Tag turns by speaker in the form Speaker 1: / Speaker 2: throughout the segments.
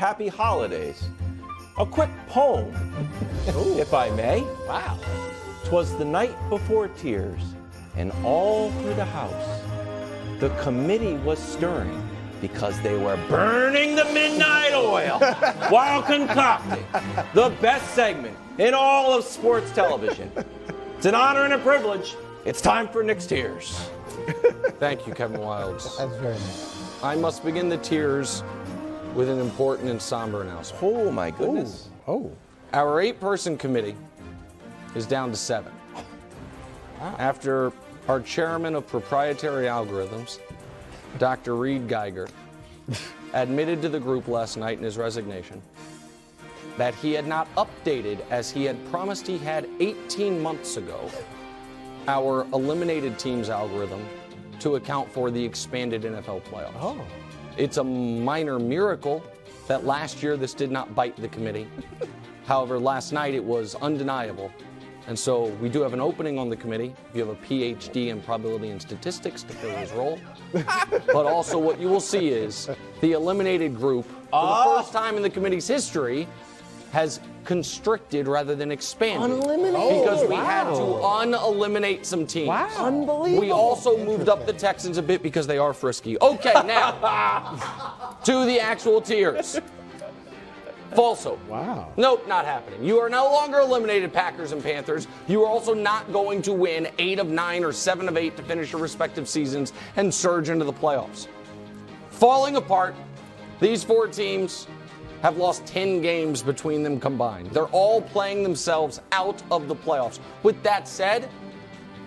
Speaker 1: happy holidays. A quick poem, if I may.
Speaker 2: Wow.
Speaker 1: 'Twas the night before tears, and all through the house, the committee was stirring because they were burning the midnight oil while concocting the best segment in all of sports television. It's an honor and a privilege. It's time for Nick's Tears.
Speaker 2: Thank you, Kevin Wildes.
Speaker 3: That's very nice.
Speaker 2: I must begin the tears with an important and somber announcement.
Speaker 1: Oh, my goodness.
Speaker 3: Oh.
Speaker 2: Our 8-person committee is down to 7.
Speaker 3: Wow.
Speaker 2: After our chairman of proprietary algorithms, Dr. Reed Geiger, admitted to the group last night in his resignation that he had not updated, as he had promised he had 18 months ago, our eliminated teams algorithm to account for the expanded NFL playoffs.
Speaker 3: Oh.
Speaker 2: It's a minor miracle that last year this did not bite the committee. However, last night it was undeniable. And so we do have an opening on the committee. If you have a PhD in probability and statistics to fill his role. But also what you will see is the eliminated group, for the first time in the committee's history, has constricted rather than expanded.
Speaker 1: Uneliminated.
Speaker 2: Because we had to uneliminate some teams.
Speaker 3: Wow.
Speaker 1: Unbelievable.
Speaker 2: We also moved up the Texans a bit because they are frisky. Okay, now, to the actual tiers. Falso.
Speaker 3: Wow.
Speaker 2: Nope, not happening. You are no longer eliminated Packers and Panthers. You are also not going to win 8 of 9 or 7 of 8 to finish your respective seasons and surge into the playoffs. Falling apart, these 4 teams have lost 10 games between them combined. They're all playing themselves out of the playoffs. With that said,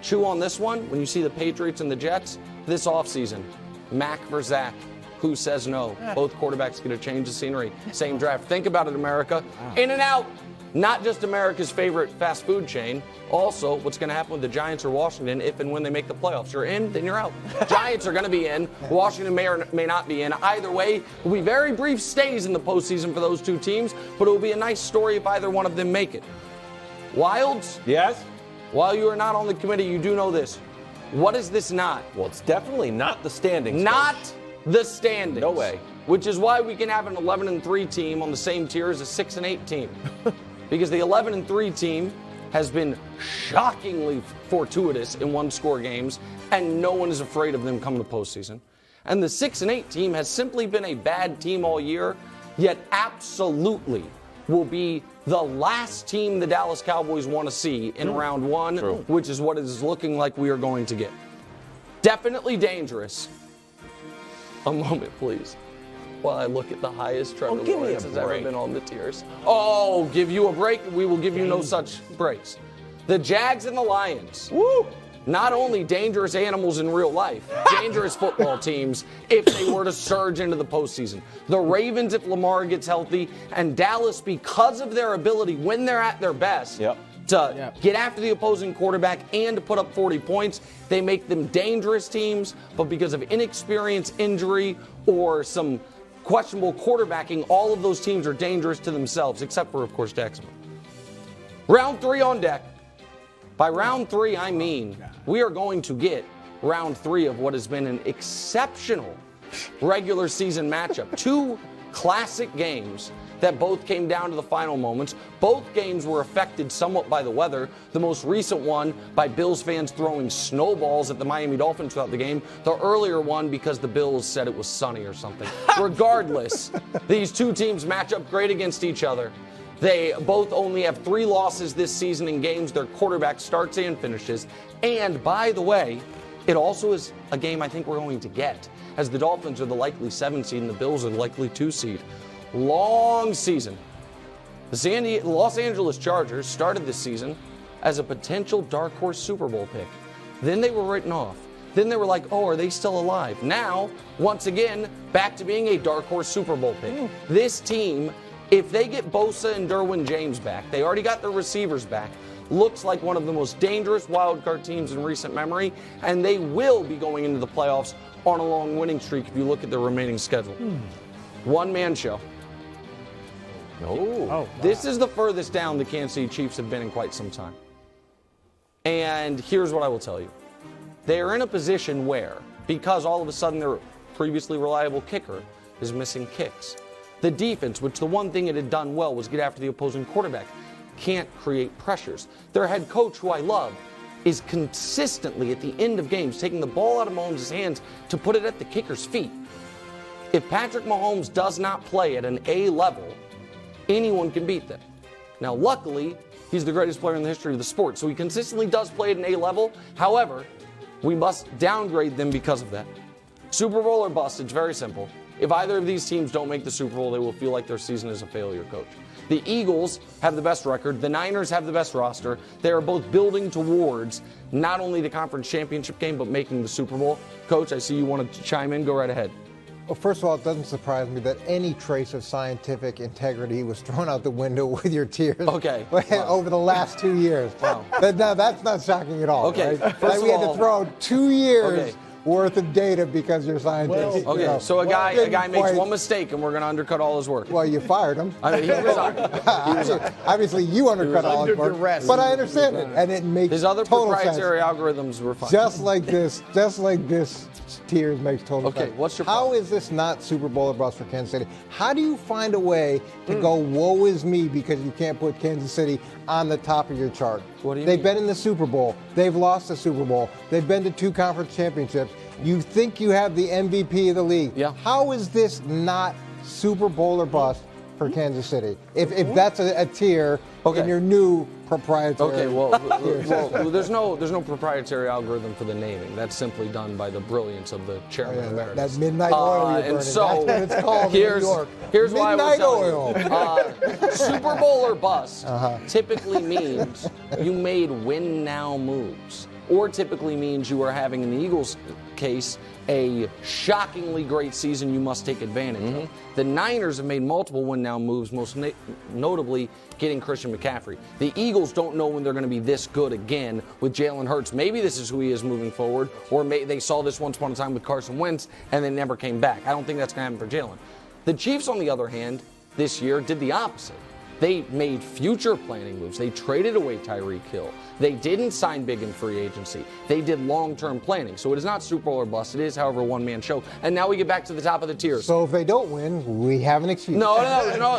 Speaker 2: chew on this one. When you see the Patriots and the Jets this offseason, Mac versus Zach. Who says no? Both quarterbacks get a change of scenery. Same draft. Think about it, America. In-N-Out, not just America's favorite fast food chain. Also, what's going to happen with the Giants or Washington if and when they make the playoffs? You're in, then you're out. Giants are going to be in. Washington may or may not be in. Either way, it will be very brief stays in the postseason for those 2 teams, but it will be a nice story if either one of them make it. Wildes?
Speaker 1: Yes?
Speaker 2: While you are not on the committee, you do know this. What is this not?
Speaker 1: Well, it's definitely not the standings.
Speaker 2: Not the standings.
Speaker 1: No way.
Speaker 2: Which is why we can have an 11-3 team on the same tier as a 6-8 team. Because the 11-3 team has been shockingly fortuitous in one-score games, and no one is afraid of them come the postseason. And the 6-8 team has simply been a bad team all year, yet absolutely will be the last team the Dallas Cowboys want to see in round 1, which is what it is looking like we are going to get. Definitely dangerous. A moment, please, while I look at the highest Trevor Lawrence has ever been on the tiers. Oh, give you a break? We will give you no such breaks. The Jags and the Lions. Woo! Not only dangerous animals in real life, dangerous football teams if they were to surge into the postseason. The Ravens if Lamar gets healthy, and Dallas because of their ability when they're at their best. To get after the opposing quarterback and to put up 40 points. They make them dangerous teams, but because of inexperience, injury, or some questionable quarterbacking, all of those teams are dangerous to themselves, except for, of course, Jacksonville. Round 3 on deck. By round 3, I mean we are going to get round 3 of what has been an exceptional regular season matchup. 2 classic games that both came down to the final moments. Both games were affected somewhat by the weather. The most recent one by Bills fans throwing snowballs at the Miami Dolphins throughout the game. The earlier one because the Bills said it was sunny or something. Regardless, these 2 teams match up great against each other. They both only have 3 losses this season in games their quarterback starts and finishes. And by the way, it also is a game I think we're going to get, as the Dolphins are the likely 7 seed and the Bills are the likely 2 seed. Long season. The Los Angeles Chargers started this season as a potential dark horse Super Bowl pick. Then they were written off. Then they were like, oh, are they still alive? Now, once again, back to being a dark horse Super Bowl pick. This team, if they get Bosa and Derwin James back, they already got their receivers back, looks like one of the most dangerous wildcard teams in recent memory, and they will be going into the playoffs on a long winning streak if you look at their remaining schedule. One-man show.
Speaker 1: Wow.
Speaker 2: This is the furthest down the Kansas City Chiefs have been in quite some time. And here's what I will tell you. They are in a position where, because all of a sudden their previously reliable kicker is missing kicks, The defense, which the one thing it had done well was get after the opposing quarterback, can't create pressures. Their head coach, who I love, is consistently at the end of games taking the ball out of Mahomes' hands to put it at the kicker's feet. If Patrick Mahomes does not play at an A level, anyone can beat them. Now, luckily, he's the greatest player in the history of the sport, so he consistently does play at an A level. However, we must downgrade them because of that. Super Bowl or bust, it's very simple. If either of these teams don't make the Super Bowl, they will feel like their season is a failure, Coach. The Eagles have the best record. The Niners have the best roster. They are both building towards not only the conference championship game, but making the Super Bowl. Coach, I see you want to chime in. Go right ahead.
Speaker 4: Well, first of all, it doesn't surprise me that any trace of scientific integrity was thrown out the window with your tears over the last 2 years.
Speaker 2: Wow.
Speaker 4: Now, that's not shocking at all.
Speaker 2: Okay.
Speaker 4: Right?
Speaker 2: First
Speaker 4: we
Speaker 2: of
Speaker 4: had
Speaker 2: all,
Speaker 4: to throw 2 years
Speaker 2: okay.
Speaker 4: worth of data because you're scientific.
Speaker 2: Okay, so a guy makes one mistake and we're going to undercut all his work.
Speaker 4: Well, you fired him.
Speaker 2: I mean, he resigned.
Speaker 4: Obviously, you undercut all his work, but I understand it, and it makes
Speaker 2: his other
Speaker 4: total
Speaker 2: proprietary
Speaker 4: sense.
Speaker 2: algorithms were fine.
Speaker 4: Just like this, tears makes total sense.
Speaker 2: Okay, what's your
Speaker 4: How
Speaker 2: problem?
Speaker 4: is this not Super Bowl or bust for Kansas City? How do you find a way to go, woe is me, because you can't put Kansas City on the top of your chart?
Speaker 2: What do you
Speaker 4: They've
Speaker 2: mean?
Speaker 4: been in the Super Bowl. They've lost the Super Bowl. They've been to 2 conference championships. You think you have the MVP of the league.
Speaker 2: Yeah.
Speaker 4: How is this not Super Bowl or bust for Kansas City? If that's a tier in your new proprietary.
Speaker 2: Okay, well, there's no proprietary algorithm for the naming. That's simply done by the brilliance of the chairman emeritus.
Speaker 4: That's midnight oil you're burning.
Speaker 2: And so
Speaker 4: That's what it's called in New York.
Speaker 2: Here's why I was
Speaker 4: Midnight
Speaker 2: telling
Speaker 4: oil.
Speaker 2: you. Super Bowl or bust typically means you made win now moves, or typically means you are having, in the Eagles' case, a shockingly great season you must take advantage of. The Niners have made multiple win-now moves, most notably getting Christian McCaffrey. The Eagles don't know when they're going to be this good again with Jalen Hurts. Maybe this is who he is moving forward, or they saw this once upon a time with Carson Wentz and they never came back. I don't think that's going to happen for Jalen. The Chiefs, on the other hand, this year did the opposite. They made future planning moves. They traded away Tyreek Hill. They didn't sign big in free agency. They did long-term planning. So it is not Super Bowl or bust. It is, however, a one-man show. And now we get back to the top of the tiers.
Speaker 4: So if they don't win, we have an excuse.
Speaker 2: No,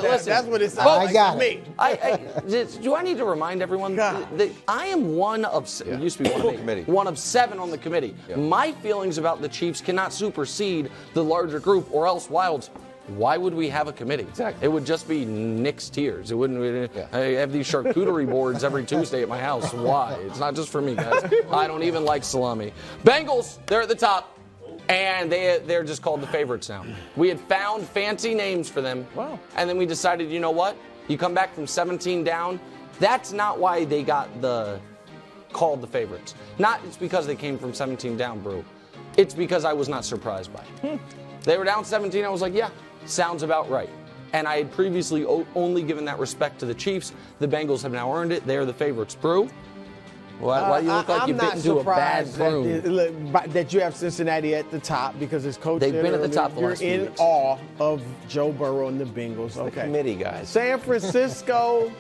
Speaker 2: listen.
Speaker 5: That's what it sounds like to me.
Speaker 2: Do I need to remind everyone that I am one of, it used to be one of 7 on the committee. Yeah. My feelings about the Chiefs cannot supersede the larger group, or else Wildes. Why would we have a committee?
Speaker 1: Exactly.
Speaker 2: It would just be Nick's tiers. It wouldn't. I have these charcuterie boards every Tuesday at my house. Why? It's not just for me, guys. I don't even like salami. Bengals, they're at the top, and they're just called the favorites now. We had found fancy names for them, and then we decided, you know what? You come back from 17 down. That's not why they got called the favorites. It's because they came from 17 down, bro. It's because I was not surprised by it. They were down 17. I was like, yeah. Sounds about right. And I had previously only given that respect to the Chiefs. The Bengals have now earned it. They are the favorites. Brew, why do you look like you bit into a bad broom?
Speaker 5: That you have Cincinnati at the top because his coach.
Speaker 2: They've been at the top the
Speaker 5: You're
Speaker 2: last few
Speaker 5: in
Speaker 2: weeks.
Speaker 5: awe of Joe Burrow and the Bengals.
Speaker 1: The committee, guys.
Speaker 5: San Francisco,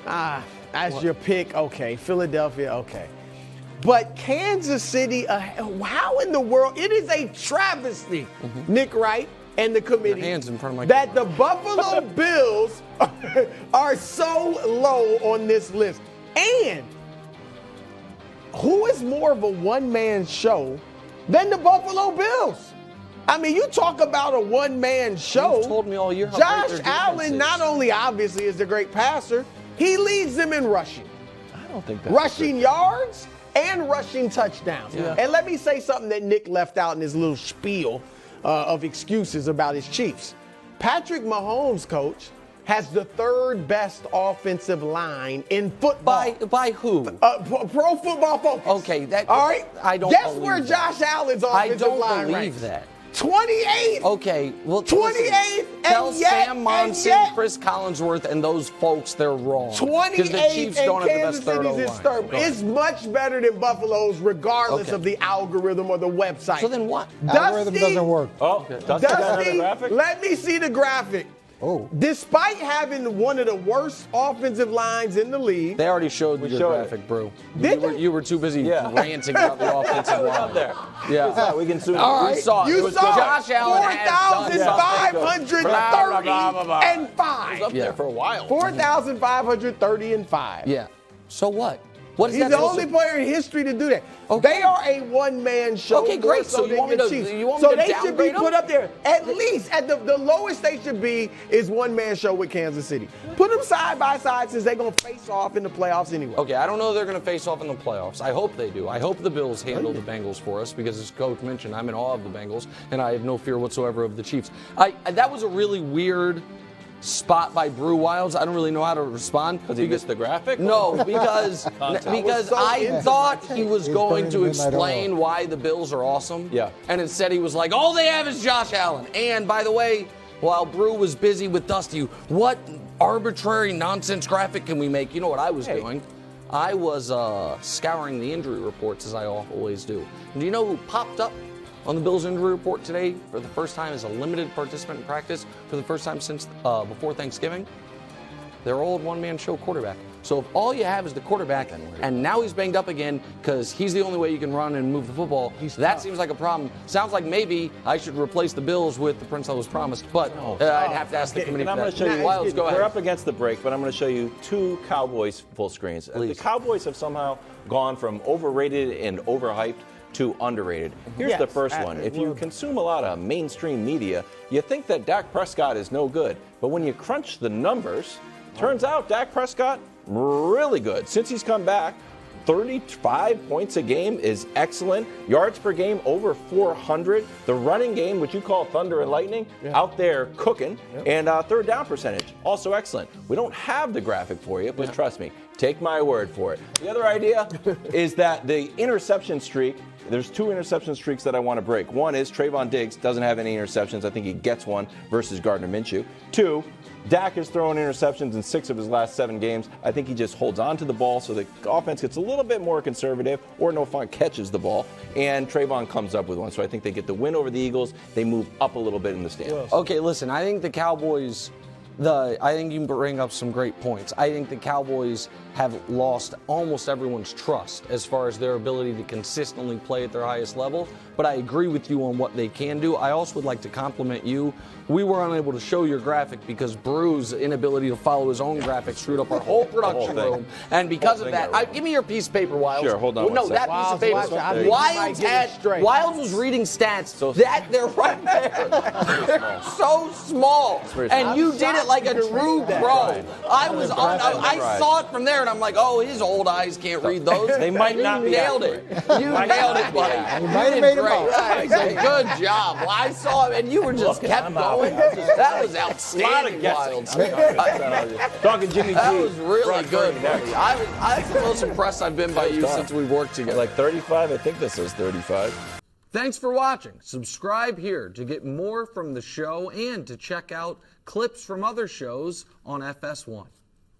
Speaker 5: as your pick. Okay. Philadelphia, okay. But Kansas City, how in the world? It is a travesty, Nick Wright and the committee,
Speaker 2: hands in front of my
Speaker 5: that the Buffalo Bills are so low on this list. And who is more of a one-man show than the Buffalo Bills? I mean, you talk about a one-man show.
Speaker 2: You've told me all year how
Speaker 5: Josh
Speaker 2: great their defense
Speaker 5: Allen
Speaker 2: is.
Speaker 5: not only obviously is a great passer, he leads them in rushing.
Speaker 1: I don't think that's
Speaker 5: Rushing yards and rushing touchdowns.
Speaker 2: Yeah.
Speaker 5: And let me say something that Nick left out in his little spiel of excuses about his Chiefs. Patrick Mahomes, coach, has the 3rd best offensive line in football.
Speaker 2: By who?
Speaker 5: Pro Football Focus.
Speaker 2: Okay,
Speaker 5: all right.
Speaker 2: I don't.
Speaker 5: Guess
Speaker 2: believe
Speaker 5: where
Speaker 2: that.
Speaker 5: Josh Allen's
Speaker 2: I
Speaker 5: offensive
Speaker 2: don't
Speaker 5: line
Speaker 2: believe
Speaker 5: ranks?
Speaker 2: that.
Speaker 5: 28th.
Speaker 2: Okay, well,
Speaker 5: 28th,
Speaker 2: tell
Speaker 5: and yet,
Speaker 2: Sam Monson,
Speaker 5: and yet,
Speaker 2: Chris Collinsworth, and those folks they're wrong.
Speaker 5: 28th,
Speaker 2: Because the Chiefs
Speaker 5: and
Speaker 2: don't have the
Speaker 5: Kansas
Speaker 2: best third
Speaker 5: City's is
Speaker 2: O-line.
Speaker 5: third.
Speaker 2: Go ahead.
Speaker 5: It's much better than Buffalo's, regardless
Speaker 2: Okay.
Speaker 5: of the algorithm or the website.
Speaker 2: So then what?
Speaker 4: Algorithm doesn't work.
Speaker 1: Oh, Dusty got another
Speaker 5: Dusty,
Speaker 1: graphic?
Speaker 5: let me see the graphic.
Speaker 4: Oh.
Speaker 5: Despite having one of the worst offensive lines in the league.
Speaker 2: They already showed your graphic, Brew.
Speaker 5: Did
Speaker 2: You were too busy ranting about the offensive line.
Speaker 1: Up there.
Speaker 2: Yeah.
Speaker 1: We can soon.
Speaker 5: All right.
Speaker 2: We saw it.
Speaker 5: You
Speaker 2: It was
Speaker 5: saw
Speaker 2: good. Josh Allen has done
Speaker 5: 4,530
Speaker 1: Up there for a while.
Speaker 5: 4,530 and 5.
Speaker 2: Yeah. So what? What is
Speaker 5: He's
Speaker 2: that
Speaker 5: the
Speaker 2: supposed
Speaker 5: only
Speaker 2: to-
Speaker 5: player in history to do that.
Speaker 2: Okay.
Speaker 5: They are a one-man show.
Speaker 2: Okay, great.
Speaker 5: more
Speaker 2: So you
Speaker 5: than
Speaker 2: want me
Speaker 5: your
Speaker 2: to-
Speaker 5: Chiefs.
Speaker 2: you want me
Speaker 5: So
Speaker 2: to
Speaker 5: they should be
Speaker 2: downgrade them?
Speaker 5: put up there. At least at the lowest they should be is one-man show with Kansas City. Put them side by side since they're gonna face off in the playoffs anyway.
Speaker 2: Okay, I don't know if they're going to face off in the playoffs. I hope they do. I hope the Bills handle the Bengals for us because, as Coach mentioned, I'm in awe of the Bengals, and I have no fear whatsoever of the Chiefs. That was a really weird spot by Brew Wildes. I don't really know how to respond.
Speaker 1: Because he missed the graphic?
Speaker 2: No, because
Speaker 5: so
Speaker 2: I thought he was
Speaker 4: He's
Speaker 2: going to
Speaker 4: burning the midnight
Speaker 2: explain
Speaker 4: oil.
Speaker 2: why the Bills are awesome.
Speaker 1: Yeah.
Speaker 2: And instead he was like, all they have is Josh Allen. And by the way, while Brew was busy with Dusty, what arbitrary nonsense graphic can we make? You know what I was doing? I was scouring the injury reports, as I always do. And do you know who popped up on the Bills injury report today for the first time as a limited participant in practice for the first time since before Thanksgiving? Their old one-man show quarterback. So if all you have is the quarterback, and now he's banged up again because he's the only way you can run and move the football, that seems like a problem. Sounds like maybe I should replace the Bills with the prince I was promised, but I'd have to ask the committee
Speaker 1: And I'm
Speaker 2: for
Speaker 1: going
Speaker 2: that.
Speaker 1: to show you.
Speaker 2: Wildes, go
Speaker 1: We're
Speaker 2: ahead.
Speaker 1: up against the break, but I'm going to show you two Cowboys full screens. The Cowboys have somehow gone from overrated and overhyped to underrated. Here's the first one. If you consume a lot of mainstream media, you think that Dak Prescott is no good. But when you crunch the numbers, turns out Dak Prescott, really good. Since he's come back, 35 points a game is excellent. Yards per game over 400. The running game, which you call thunder and lightning, out there cooking. And third down percentage, also excellent. We don't have the graphic for you, but trust me, take my word for it. The other idea is that the interception streak, there's two interception streaks that I want to break. One is Trayvon Diggs doesn't have any interceptions. I think he gets one versus Gardner Minshew. Two, Dak has thrown interceptions in 6 of his last 7 games. I think he just holds on to the ball so the offense gets a little bit more conservative, or no fun catches the ball, and Trayvon comes up with one. So I think they get the win over the Eagles. They move up a little bit in the standings.
Speaker 2: Okay, listen, I think the Cowboys, I think you bring up some great points. I think the Cowboys have lost almost everyone's trust as far as their ability to consistently play at their highest level, but I agree with you on what they can do. I also would like to compliment you. We were unable to show your graphic because Brew's inability to follow his own graphic screwed up our whole production room, and because of that, give me your piece of paper, Wildes.
Speaker 1: Sure, hold on one
Speaker 2: No, that
Speaker 1: second.
Speaker 2: piece of paper. Wildes was reading stats. They're right there. They're so small, and you did it like a true pro. I saw it from there, and I'm like, oh, his old eyes can't read those.
Speaker 1: They might
Speaker 2: You
Speaker 1: not be
Speaker 2: nailed it. You nailed it, buddy.
Speaker 4: You might have made him out.
Speaker 2: Good job. Well, I saw it, and you were just kept going. That was outstanding, Wildes.
Speaker 1: Talking Jimmy G.
Speaker 2: That was really good, buddy. I'm the most impressed I've been by you since we've worked together.
Speaker 1: Like 35? I think this is 35.
Speaker 2: Thanks for watching. Subscribe here to get more from the show and to check out clips from other shows on FS1.